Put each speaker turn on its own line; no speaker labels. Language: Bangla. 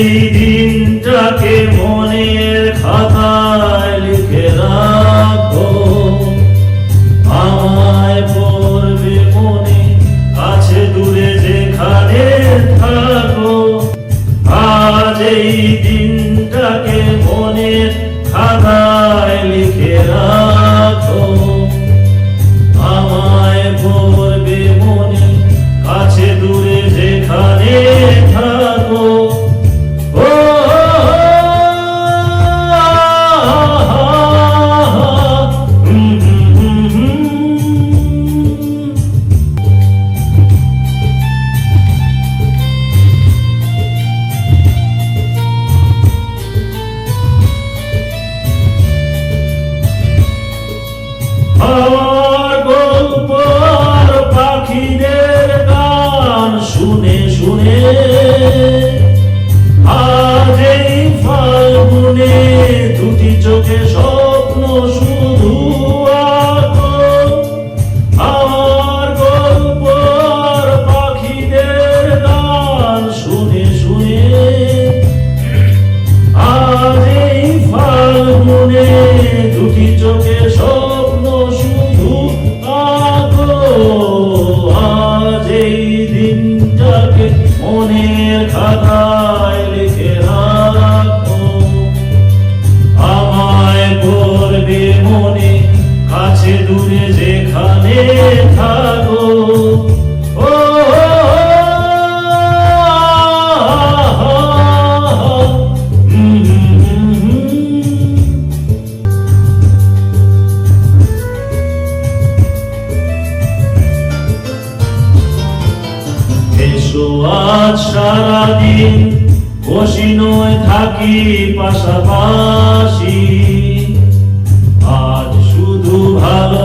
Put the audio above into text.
এই দিনটাকে মনের খাতায় লিখে রাখো, আমায় পড়বে মনে, কাছে দূরে যেখানে থাকো। আজ এই দিনটাকে মনের খাতায় লিখে রাখো, আমায় পড়বে মনে, কাছে দূরে যেখানে থাকো। আমার গল্প আর পাখিদের গান শুনে শুনে আজ এই ফাল্গুনে দুটি চোখে স্বপ্ন শুধু আঁকো। আমার গল্প আর পাখিদের গান শুনে শুনে আজ এই ফাল্গুনে দুটি চোখে স্বপ্ন শুধু আঁকো। আজ এই দিনটাকে মনের খাতায় লিখে রাখো, আমায় পড়বে মনে, কাছে দূরে যেখানে থাকো। এসো আজ সারাদিন বসি নয় থাকি পাশাপাশি, আজ শুধু ভালো